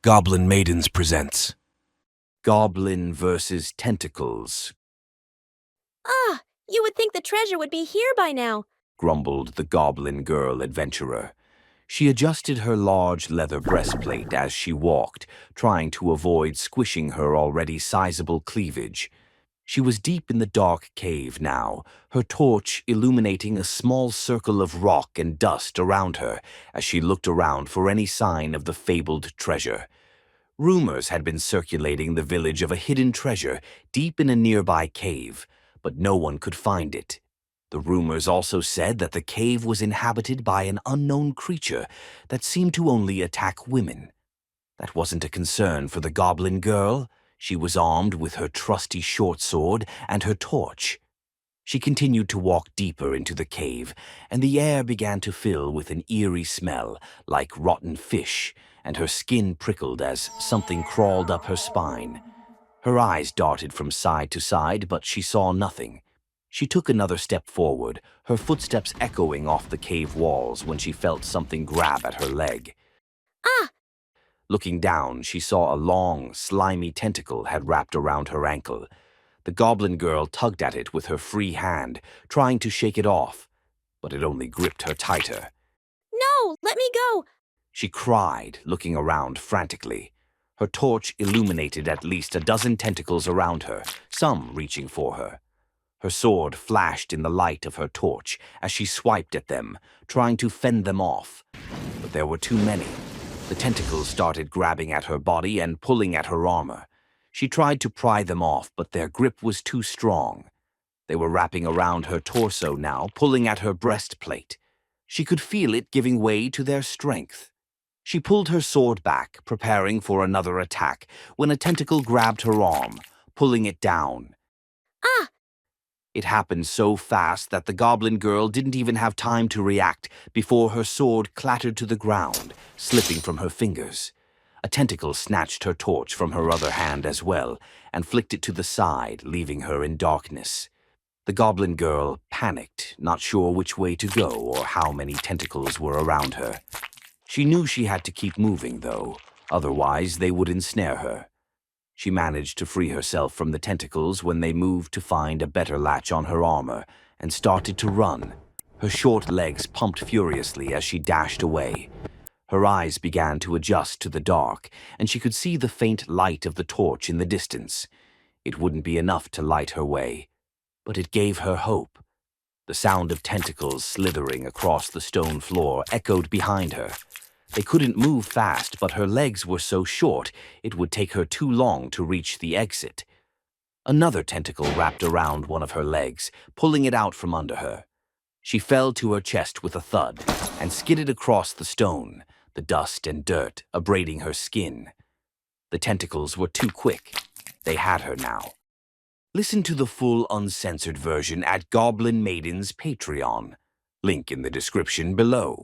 Goblin Maidens presents Goblin versus Tentacles, Ah, you would think the treasure would be here by now. grumbled the Goblin girl adventurer. She adjusted her large leather breastplate as she walked, trying to avoid squishing her already sizable cleavage. She was deep in the dark cave now, her torch illuminating a small circle of rock and dust around her as she looked around for any sign of the fabled treasure. Rumors had been circulating the village of a hidden treasure deep in a nearby cave, but no one could find it. The rumors also said that the cave was inhabited by an unknown creature that seemed to only attack women. That wasn't a concern for the Goblin girl. She was armed with her trusty short sword and her torch. She continued to walk deeper into the cave, and the air began to fill with an eerie smell like rotten fish, and her skin prickled as something crawled up her spine. Her eyes darted from side to side, but she saw nothing. She took another step forward, her footsteps echoing off the cave walls when she felt something grab at her leg. Ah! Looking down, she saw a long, slimy tentacle had wrapped around her ankle. The Goblin girl tugged at it with her free hand, trying to shake it off, but it only gripped her tighter. No, let me go. She cried, looking around frantically. Her torch illuminated at least a dozen tentacles around her, some reaching for her. Her sword flashed in the light of her torch as she swiped at them, trying to fend them off. But there were too many. The tentacles started grabbing at her body and pulling at her armor. She tried to pry them off, but their grip was too strong. They were wrapping around her torso now, pulling at her breastplate. She could feel it giving way to their strength. She pulled her sword back, preparing for another attack, when a tentacle grabbed her arm, pulling it down. Ah! It happened so fast that the Goblin girl didn't even have time to react before her sword clattered to the ground, slipping from her fingers. A tentacle snatched her torch from her other hand as well and flicked it to the side, leaving her in darkness. The Goblin girl panicked, not sure which way to go or how many tentacles were around her. She knew she had to keep moving, though, otherwise they would ensnare her. She managed to free herself from the tentacles when they moved to find a better latch on her armor and started to run. Her short legs pumped furiously as she dashed away. Her eyes began to adjust to the dark, and she could see the faint light of the torch in the distance. It wouldn't be enough to light her way, but it gave her hope. The sound of tentacles slithering across the stone floor echoed behind her. They couldn't move fast, but her legs were so short it would take her too long to reach the exit. Another tentacle wrapped around one of her legs, pulling it out from under her. She fell to her chest with a thud and skidded across the stone, the dust and dirt abrading her skin. The tentacles were too quick. They had her now. Listen to the full uncensored version at Goblin Maiden's Patreon. Link in the description below.